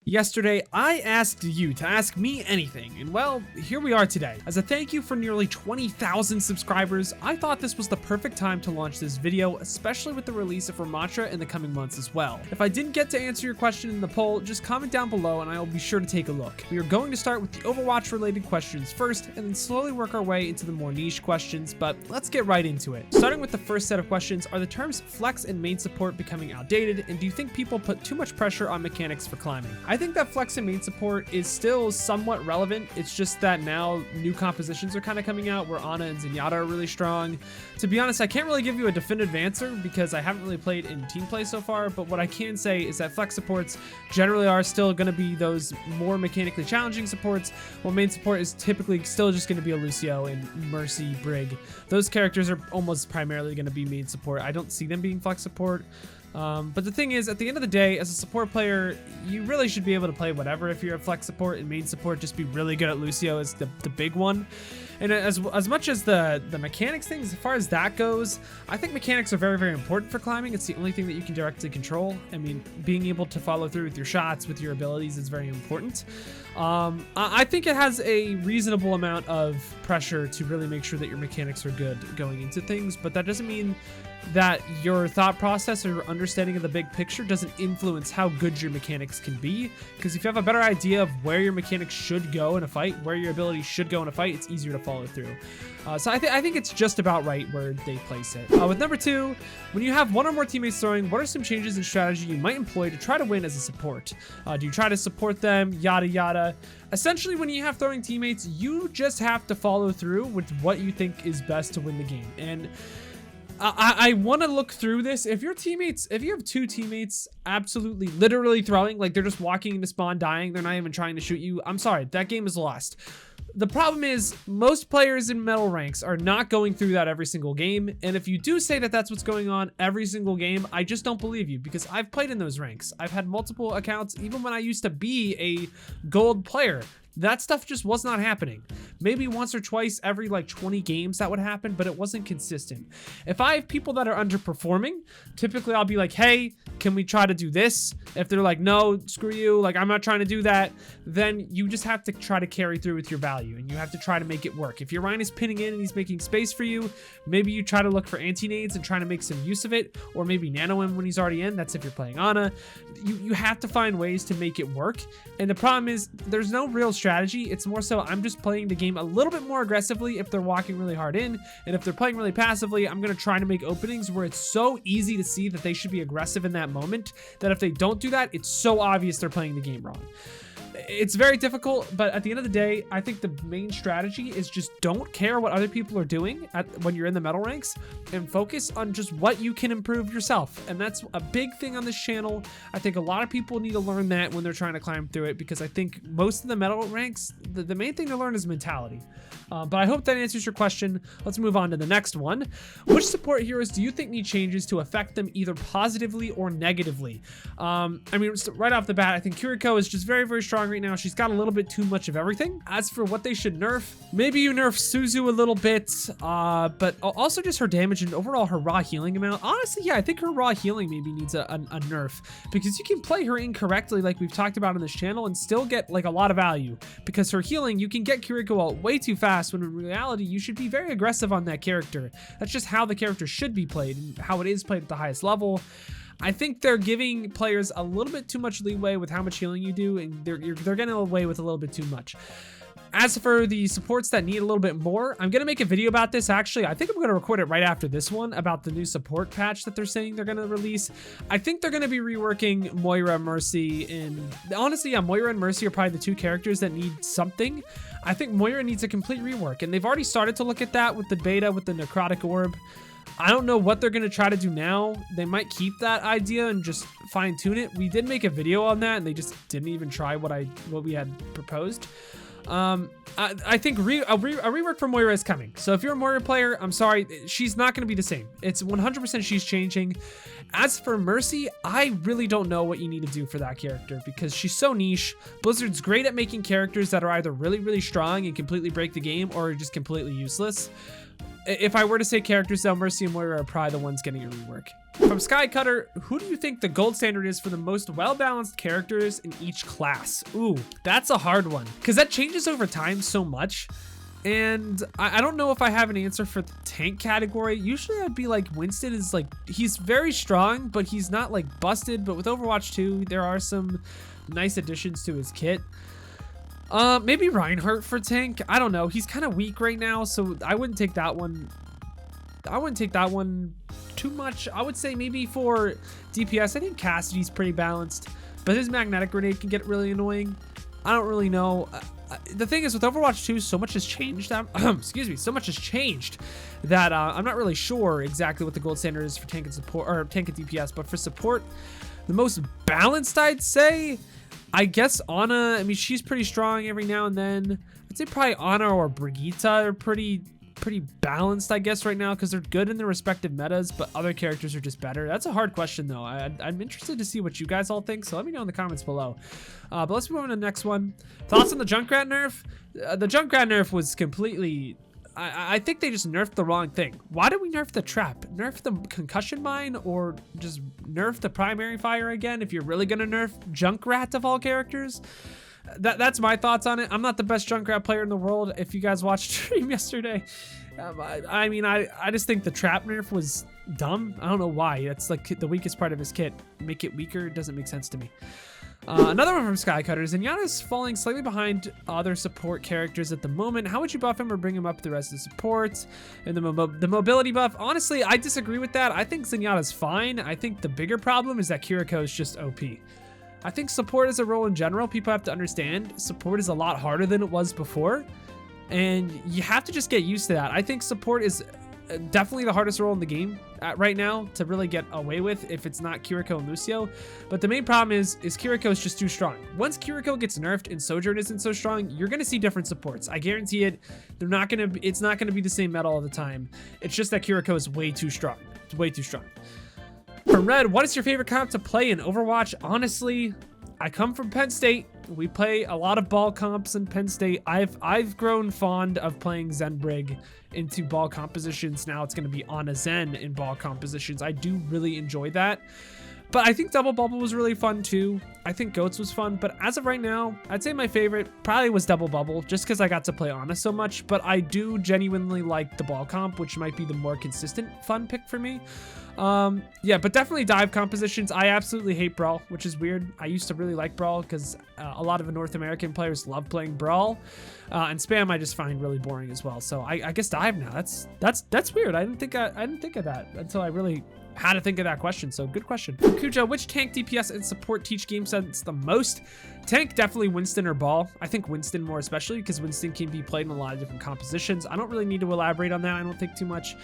Yesterday, I asked you to ask me anything, and well, here we are today. As a thank you for nearly 20,000 subscribers, I thought this was the perfect time to launch this video, especially with the release of Overwatch in the coming months as well. If I didn't get to answer your question in the poll, just comment down below and I will be sure to take a look. We are going to start with the Overwatch related questions first, and then slowly work our way into the more niche questions, but let's get right into it. Starting with the first set of questions, are the terms flex and main support becoming outdated, and do you think people put too much pressure on mechanics for climbing? I think that flex and main support is still somewhat relevant. It's just that now new compositions are kind of coming out where Ana and Zenyatta are really strong. To be honest, I can't really give you a definitive answer because I haven't really played in team play so far, but what I can say is that flex supports generally are still going to be those more mechanically challenging supports, while main support is typically still just going to be a Lucio and Mercy, Brig. Those characters are almost primarily going to be main support. I don't see them being flex support. But the thing is, at the end of the day, as a support player, you really should be able to play whatever. If you're a flex support and main support, just be really good at Lucio is the big one. And as much as the mechanics things, as far as that goes, I think mechanics are very, very important for climbing. It's the only thing that you can directly control. I mean, being able to follow through with your shots, with your abilities is very important. I think it has a reasonable amount of pressure to really make sure that your mechanics are good going into things, but that doesn't mean that your thought process or your understanding of the big picture doesn't influence how good your mechanics can be. Because if you have a better idea of where your mechanics should go in a fight, where your abilities should go in a fight, it's easier to follow through. So I think it's just about right where they place it. With number 2, when you have one or more teammates throwing, what are some changes in strategy you might employ to try to win as a support? Do you try to support them? Yada yada. Essentially, when you have throwing teammates, you just have to follow through with what you think is best to win the game. And I want to look through this. If you have two teammates absolutely literally throwing, like they're just walking into spawn dying, they're not even trying to shoot you, I'm sorry, that game is lost. The problem is most players in metal ranks are not going through that every single game. And if you do say that that's what's going on every single game, I just don't believe you, because I've played in those ranks. I've had multiple accounts, even when I used to be a gold player. That stuff just was not happening. Maybe once or twice every like 20 games that would happen, but it wasn't consistent. If I have people that are underperforming, typically I'll be like, hey, can we try to do this? If they're like, no, screw you, like I'm not trying to do that, then you just have to try to carry through with your value and you have to try to make it work. If your Ryan is pinning in and he's making space for you, maybe you try to look for anti-nades and try to make some use of it, or maybe nano him when he's already in. That's if you're playing Ana. You have to find ways to make it work. And the problem is there's no real strategy. It's more so I'm just playing the game a little bit more aggressively if they're walking really hard in, and if they're playing really passively, I'm going to try to make openings where it's so easy to see that they should be aggressive in that moment, that if they don't do that, it's so obvious they're playing the game wrong. It's very difficult, but at the end of the day, I think the main strategy is just don't care what other people are doing when you're in the metal ranks, and focus on just what you can improve yourself. And that's a big thing on this channel. I think a lot of people need to learn that when they're trying to climb through it, because I think most of the metal ranks, the main thing to learn is mentality. But I hope that answers your question. Let's move on to the next one. Which support heroes do you think need changes to affect them either positively or negatively? I mean, right off the bat, I think Kiriko is just very, very strong right now. She's got a little bit too much of everything. As for what they should nerf, maybe you nerf Suzu a little bit, but also just her damage and overall her raw healing amount. Honestly, yeah, I think her raw healing maybe needs a nerf, because you can play her incorrectly like we've talked about on this channel and still get like a lot of value, because her healing, you can get Kiriko out way too fast, when in reality you should be very aggressive on that character. That's just how the character should be played and how it is played at the highest level. I think they're giving players a little bit too much leeway with how much healing you do, and they're getting away with a little bit too much. As for the supports that need a little bit more, I'm going to make a video about this. Actually, I think I'm going to record it right after this one about the new support patch that they're saying they're going to release. I think they're going to be reworking Moira, Mercy, and honestly, yeah, Moira and Mercy are probably the two characters that need something. I think Moira needs a complete rework, and they've already started to look at that with the beta with the necrotic orb. I don't know what they're going to try to do now. They might keep that idea and just fine tune it. We did make a video on that and they just didn't even try what we had proposed. I think a rework for Moira is coming. So if you're a Moira player, I'm sorry, she's not going to be the same. It's 100% she's changing. As for Mercy, I really don't know what you need to do for that character, because she's so niche. Blizzard's great at making characters that are either really, really strong and completely break the game, or just completely useless. if I were to say characters though, Mercy and Moira are probably the ones getting a rework. From Skycutter, who do you think the gold standard is for the most well-balanced characters in each class? Ooh, that's a hard one, because that changes over time so much. And I don't know if I have an answer for the tank category. Usually I'd be like, Winston is like, he's very strong, but he's not like busted. But with Overwatch 2, there are some nice additions to his kit. Maybe Reinhardt for tank. I don't know. He's kind of weak right now, so I wouldn't take that one. I wouldn't take that one too much. I would say maybe for DPS, I think Cassidy's pretty balanced, but his magnetic grenade can get really annoying. I don't really know. The thing is with Overwatch 2, so much has changed. Excuse me, so much has changed that I'm not really sure exactly what the gold standard is for tank and support, or tank and DPS. But for support, the most balanced, I'd say, I guess Ana. I mean, she's pretty strong every now and then. I'd say probably Ana or Brigitte are pretty balanced, I guess, right now, because they're good in their respective metas, but other characters are just better. That's a hard question, though. I'm interested to see what you guys all think, so let me know in the comments below. But let's move on to the next one. Thoughts on the Junkrat nerf? The Junkrat nerf was completely... I think they just nerfed the wrong thing. Why did we nerf the trap? Nerf the concussion mine, or just nerf the primary fire again if you're really gonna nerf Junkrat of all characters? That's my thoughts on it. I'm not the best Junkrat player in the world. If you guys watched stream yesterday, I mean, I just think the trap nerf was dumb. I don't know why. That's like the weakest part of his kit. Make it weaker doesn't make sense to me. Another one from Skycutter. Zenyatta's falling slightly behind other support characters at the moment. How would you buff him or bring him up the rest of the supports? And the mobility buff, honestly, I disagree with that. I think Zenyatta's fine. I think the bigger problem is that Kiriko is just OP. I think support as a role in general, people have to understand support is a lot harder than it was before, and you have to just get used to that. I think support is definitely the hardest role in the game right now to really get away with if it's not Kiriko and Lucio. But the main problem is Kiriko is just too strong. Once Kiriko gets nerfed and Sojourn isn't so strong, you're gonna see different supports. I guarantee it. It's not gonna be the same meta all the time. It's just that Kiriko is way too strong. It's way too strong. From Red, what is your favorite comp to play in Overwatch? Honestly, I come from Penn State. We play a lot of ball comps in Penn State. I've grown fond of playing Zen Brig into ball compositions. Now it's going to be Ana Zen in ball compositions. I do really enjoy that. But I think Double Bubble was really fun too. I think Goats was fun, but as of right now, I'd say my favorite probably was Double Bubble, just because I got to play Ana so much. But I do genuinely like the ball comp, which might be the more consistent fun pick for me. Yeah, but definitely dive compositions. I absolutely hate Brawl, which is weird. I used to really like Brawl because a lot of North American players love playing Brawl, and Spam I just find really boring as well. So I guess dive now. That's weird. I didn't think of that until I really had to think of that question. So good question. From Kujo, which tank, DPS, and support teach game sense the most? Tank, definitely Winston or Ball. I think Winston more especially because Winston can be played in a lot of different compositions. I don't really need to elaborate on that. I don't think too much.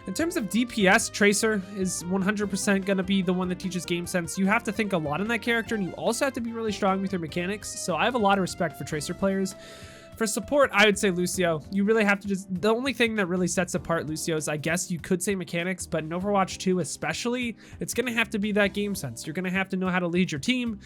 In terms of DPS, Tracer is 100% going to be the one that teaches game sense. You have to think a lot on that character, and you also have to be really strong with your mechanics. So I have a lot of respect for Tracer players. For support, I would say Lucio. You really have to the only thing that really sets apart Lucio is, I guess you could say mechanics, but in Overwatch 2 especially, it's going to have to be that game sense. You're going to have to know how to lead your team,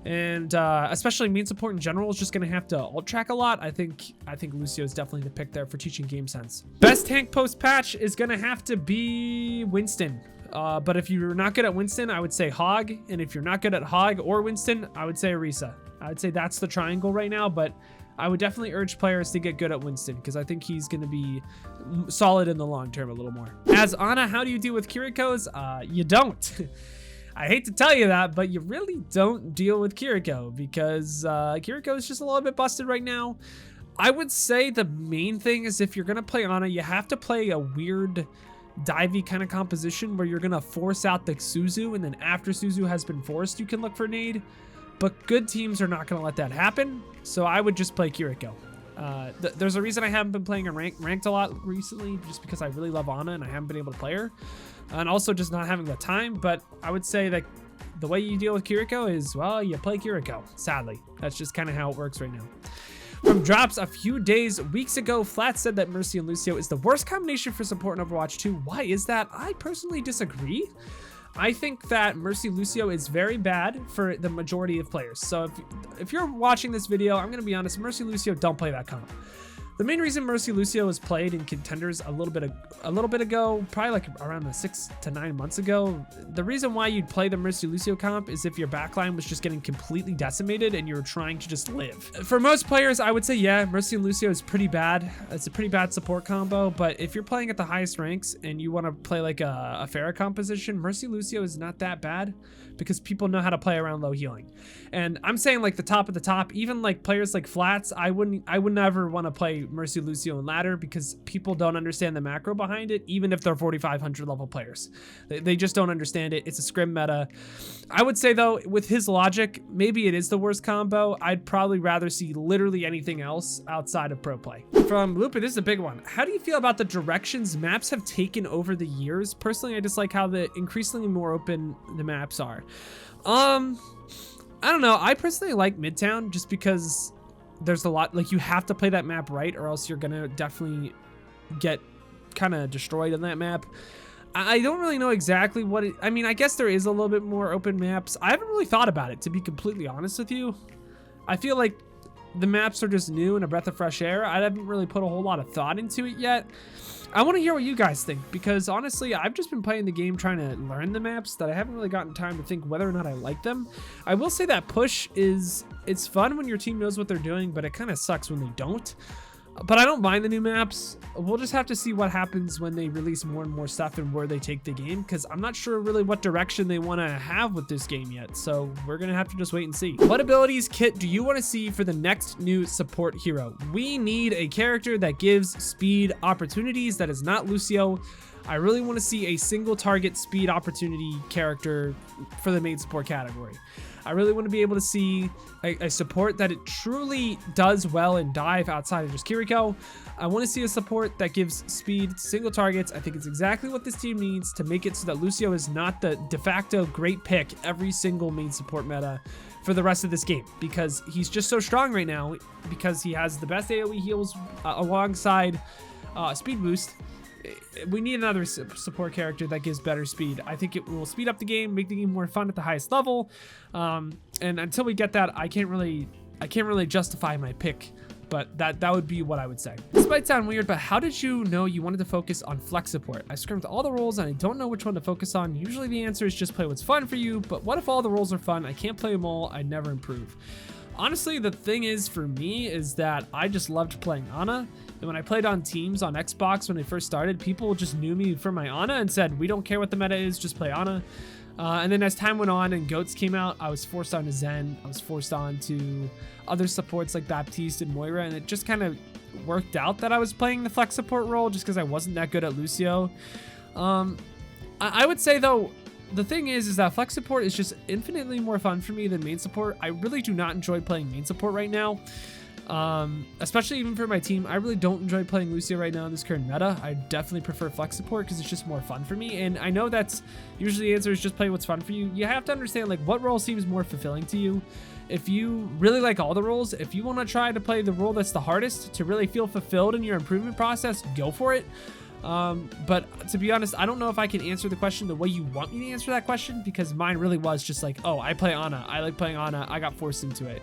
and especially main support in general is just going to have to ult track a lot. I think Lucio is definitely the pick there for teaching game sense. Best tank post patch is going to have to be Winston. But if you're not good at Winston, I would say Hog, and if you're not good at Hog or Winston, I would say Orisa. I would say that's the triangle right now, but I would definitely urge players to get good at Winston because I think he's going to be solid in the long term a little more. As Ana, how do you deal with Kiriko's? You don't. I hate to tell you that, but you really don't deal with Kiriko because Kiriko is just a little bit busted right now. I would say the main thing is if you're going to play Ana, you have to play a weird divey kind of composition where you're going to force out the Suzu, and then after Suzu has been forced, you can look for nade. But good teams are not going to let that happen, so I would just play Kiriko. There's a reason I haven't been playing ranked a lot recently, just because I really love Ana and I haven't been able to play her. And also just not having the time, but I would say that the way you deal with Kiriko is, well, you play Kiriko, sadly. That's just kind of how it works right now. From Drops, a few weeks ago, Flat said that Mercy and Lucio is the worst combination for support in Overwatch 2. Why is that? I personally disagree. I think that Mercy Lucio is very bad for the majority of players. So if you're watching this video, I'm going to be honest, Mercy Lucio, don't play that comp. The main reason Mercy Lucio was played in contenders a little bit ago, probably like around the 6 to 9 months ago, the reason why you'd play the Mercy Lucio comp is if your backline was just getting completely decimated and you were trying to just live. For most players, I would say, yeah, Mercy Lucio is pretty bad. It's a pretty bad support combo, but if you're playing at the highest ranks and you want to play like a Pharah composition, Mercy Lucio is not that bad because people know how to play around low healing. And I'm saying like the top of the top, even like players like Flats, I would never want to play Mercy Lucio in ladder because people don't understand the macro behind it, even if they're 4,500 level players. They just don't understand it. It's a scrim meta. I would say though, with his logic, maybe it is the worst combo. I'd probably rather see literally anything else outside of pro play. From Looper, this is a big one. How do you feel about the directions maps have taken over the years? Personally, I just like how the increasingly more open the maps are. I don't know. I personally like Midtown just because there's a lot, like you have to play that map right or else you're gonna definitely get kind of destroyed on that map. I don't really know exactly what it, I mean, I guess there is a little bit more open maps. I haven't really thought about it, to be completely honest with you. I feel like the maps are just new and a breath of fresh air. I haven't really put a whole lot of thought into it yet. I want to hear what you guys think because honestly, I've just been playing the game trying to learn the maps that I haven't really gotten time to think whether or not I like them. I will say that push it's fun when your team knows what they're doing, but it kind of sucks when they don't. But I don't mind the new maps. We'll just have to see what happens when they release more and more stuff and where they take the game, because I'm not sure really what direction they want to have with this game yet. So we're going to have to just wait and see. What abilities kit do you want to see for the next new support hero? We need a character that gives speed opportunities that is not Lucio. I really want to see a single target speed opportunity character for the main support category. I really want to be able to see a support that it truly does well in dive outside of just Kiriko. I want to see a support that gives speed to single targets. I think it's exactly what this team needs to make it so that Lucio is not the de facto great pick every single main support meta for the rest of this game, because he's just so strong right now because he has the best AoE heals alongside speed boost. We need another support character that gives better speed. I think it will speed up the game, make the game more fun at the highest level. And until we get that, I can't really justify my pick, but that would be what I would say. This might sound weird, but how did you know you wanted to focus on flex support? I scrimmed all the roles and I don't know which one to focus on. Usually the answer is just play what's fun for you, but what if all the roles are fun? I can't play them all. I never improve. Honestly, the thing is for me is that I just loved playing Ana. And when I played on teams on Xbox when I first started, people just knew me for my Ana and said, we don't care what the meta is, just play Ana. And then as time went on and Goats came out, I was forced on to Zen. I was forced on to other supports like Baptiste and Moira. And it just kind of worked out that I was playing the flex support role just because I wasn't that good at Lucio. I would say though, the thing is that flex support is just infinitely more fun for me than main support. I really do not enjoy playing main support right now. Especially even for my team. I really don't enjoy playing Lucio right now in this current meta. I definitely prefer flex support because it's just more fun for me. And I know that's usually the answer is just play what's fun for you. You have to understand like what role seems more fulfilling to you. If you really like all the roles, if you want to try to play the role that's the hardest to really feel fulfilled in your improvement process, go for it. But to be honest, I don't know if I can answer the question the way you want me to answer that question, because mine really was just like, oh, I play Ana. I like playing Ana. I got forced into it.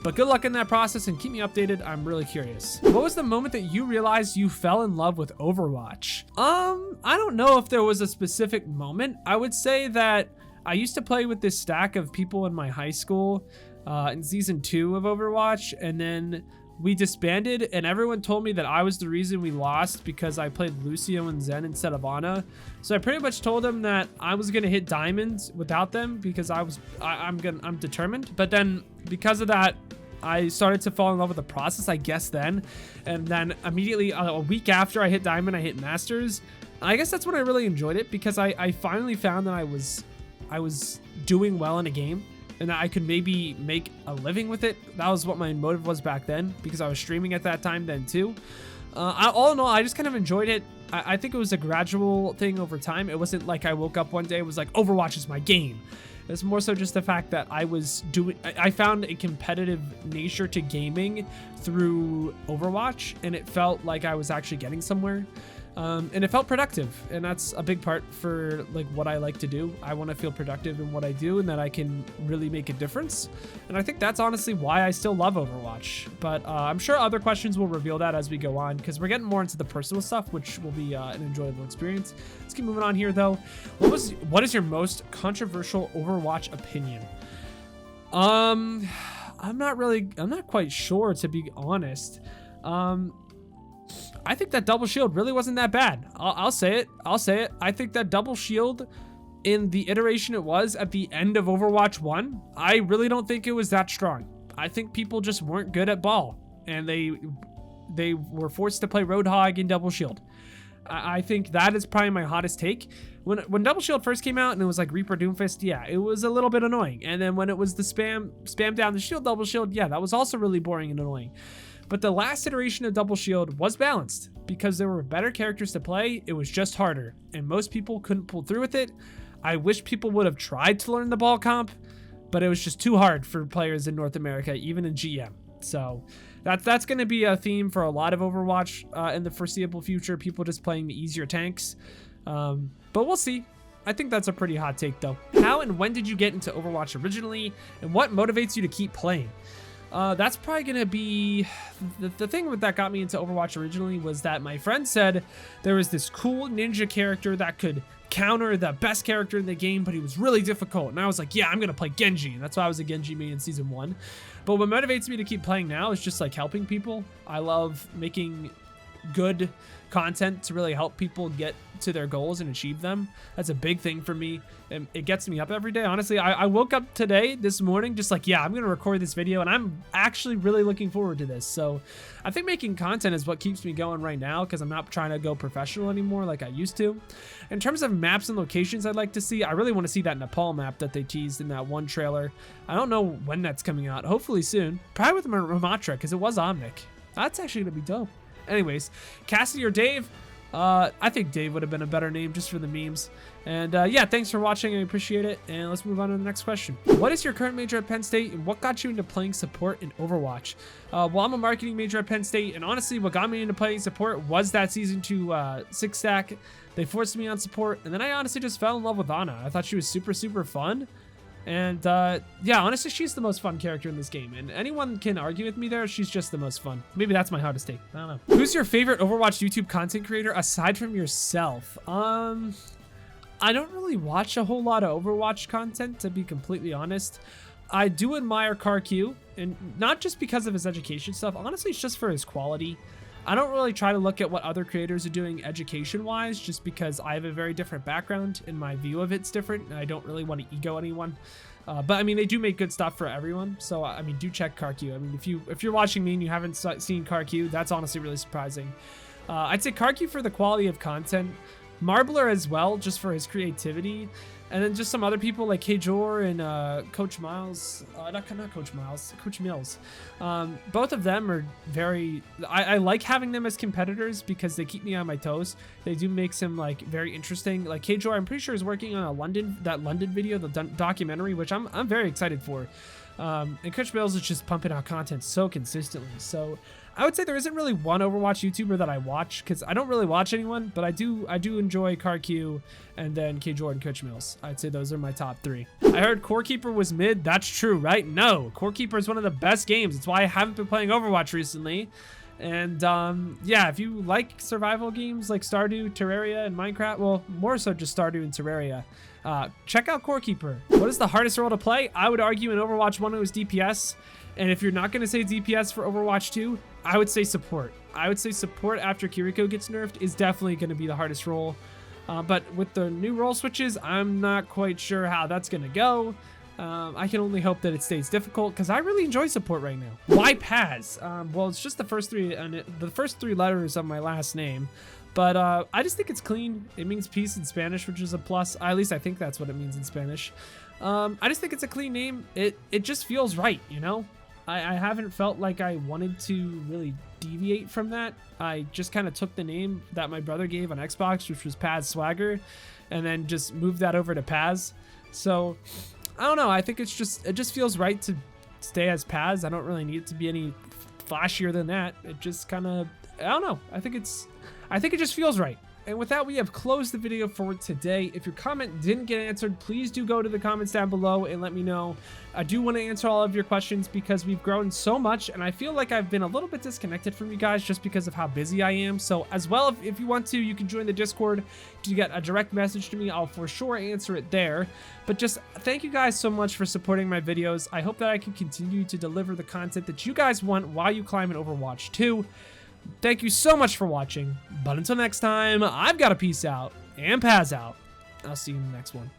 But good luck in that process and keep me updated. I'm really curious. What was the moment that you realized you fell in love with Overwatch? I don't know if there was a specific moment. I would say that I used to play with this stack of people in my high school in season 2 of Overwatch, and then we disbanded and everyone told me that I was the reason we lost because I played Lucio and Zen instead of Ana. So I pretty much told them that I was gonna hit diamonds without them because I'm determined. But then because of that, I started to fall in love with the process, I guess then. And then immediately a week after I hit diamond, I hit masters. I guess that's when I really enjoyed it because I finally found that I was doing well in a game and that I could maybe make a living with it. That was what my motive was back then because I was streaming at that time then too. All in all, I just kind of enjoyed it. I think it was a gradual thing over time. It wasn't like I woke up one day and was like, Overwatch is my game. It's more so just the fact that I found a competitive nature to gaming through Overwatch, and it felt like I was actually getting somewhere. And it felt productive, and that's a big part for like what I like to do. I want to feel productive in what I do and that I can really make a difference. And I think that's honestly why I still love Overwatch. But I'm sure other questions will reveal that as we go on, because we're getting more into the personal stuff, which will be an enjoyable experience. Let's keep moving on here though. What is your most controversial Overwatch opinion? I'm not quite sure, to be honest. I think that double shield really wasn't that bad. I'll say it. I think that double shield in the iteration it was at the end of Overwatch 1, I really don't think it was that strong. I think people just weren't good at ball, and they were forced to play Roadhog in double shield. I think that is probably my hottest take. When double shield first came out and it was like Reaper Doomfist, yeah, it was a little bit annoying. And then when it was the spam down the shield double shield, yeah, that was also really boring and annoying. But the last iteration of double shield was balanced because there were better characters to play. It was just harder, and most people couldn't pull through with it. I wish people would have tried to learn the ball comp, but it was just too hard for players in North America, even in GM. So that's going to be a theme for a lot of Overwatch in the foreseeable future. People just playing the easier tanks, but we'll see. I think that's a pretty hot take though. How and when did you get into Overwatch originally, and what motivates you to keep playing? That's probably going to be the thing that got me into Overwatch originally was that my friend said there was this cool ninja character that could counter the best character in the game, but he was really difficult. And I was like, yeah, I'm going to play Genji. And that's why I was a Genji main in season 1. But what motivates me to keep playing now is just like helping people. I love making good content to really help people get to their goals and achieve them. That's a big thing for me, and it gets me up every day. Honestly, I woke up this morning just like, yeah, I'm gonna record this video, and I'm actually really looking forward to this. So I think making content is what keeps me going right now, because I'm not trying to go professional anymore like I used to. In terms of maps and locations I'd like to see, I really want to see that Nepal map that they teased in that one trailer. I don't know when that's coming out. Hopefully soon, probably with Ramatra, because it was Omnic. That's actually gonna be dope. Anyways, Cassidy or Dave? I think Dave would have been a better name just for the memes. And yeah, thanks for watching. I appreciate it. And let's move on to the next question. What is your current major at Penn State, and what got you into playing support in Overwatch? Well, I'm a marketing major at Penn State, and honestly, what got me into playing support was that season 2 six stack. They forced me on support, and then I honestly just fell in love with Ana. I thought she was super, super fun. And yeah, honestly, she's the most fun character in this game, and anyone can argue with me there. She's just the most fun. Maybe that's my hottest take. I don't know. Who's your favorite Overwatch YouTube content creator aside from yourself? I don't really watch a whole lot of Overwatch content, to be completely honest. I do admire CarQ, and not just because of his education stuff. Honestly, it's just for his quality. I don't really try to look at what other creators are doing education-wise, just because I have a very different background and my view of it's different, and I don't really want to ego anyone. But I mean, they do make good stuff for everyone. So I mean, do check CarQ. I mean, if you're watching me and you haven't seen CarQ, that's honestly really surprising. I'd say CarQ for the quality of content, Marbler as well, just for his creativity. And then just some other people like Kjor and Coach Miles, not Coach Miles, Coach Mills. Both of them are very, I like having them as competitors because they keep me on my toes. They do make some like very interesting, like Kjor, I'm pretty sure is working on that London video, the documentary, which I'm very excited for. And Coach Mills is just pumping out content so consistently. So I would say there isn't really one Overwatch YouTuber that I watch, because I don't really watch anyone, but I do enjoy CarQ and then Kjor and Coach Mills. I'd say those are my top 3. I heard Core Keeper was mid. That's true, right? No, Core Keeper is one of the best games. It's why I haven't been playing Overwatch recently. And yeah, if you like survival games like Stardew, Terraria, and Minecraft, well, more so just Stardew and Terraria, check out Core Keeper. What is the hardest role to play? I would argue in Overwatch 1 it was DPS. And if you're not going to say DPS for Overwatch 2, I would say support. I would say support after Kiriko gets nerfed is definitely going to be the hardest role. But with the new role switches, I'm not quite sure how that's going to go. I can only hope that it stays difficult, because I really enjoy support right now. Why Paz? Well, it's just the first three letters of my last name. But I just think it's clean. It means peace in Spanish, which is a plus. At least I think that's what it means in Spanish. I just think it's a clean name. It just feels right, you know? I haven't felt like I wanted to really deviate from that. I just kind of took the name that my brother gave on Xbox, which was Paz Swagger, and then just moved that over to Paz. So I don't know. I think it just feels right to stay as Paz. I don't really need it to be any flashier than that. It just kind of I don't know. I think it just feels right. And with that, we have closed the video for today. If your comment didn't get answered, please do go to the comments down below and let me know. I do want to answer all of your questions because we've grown so much, and I feel like I've been a little bit disconnected from you guys just because of how busy I am. So as well, if you want to, you can join the Discord to get a direct message to me. I'll for sure answer it there. But just thank you guys so much for supporting my videos. I hope that I can continue to deliver the content that you guys want while you climb in Overwatch 2. Thank you so much for watching, but until next time, I've got to peace out and Paz out. I'll see you in the next one.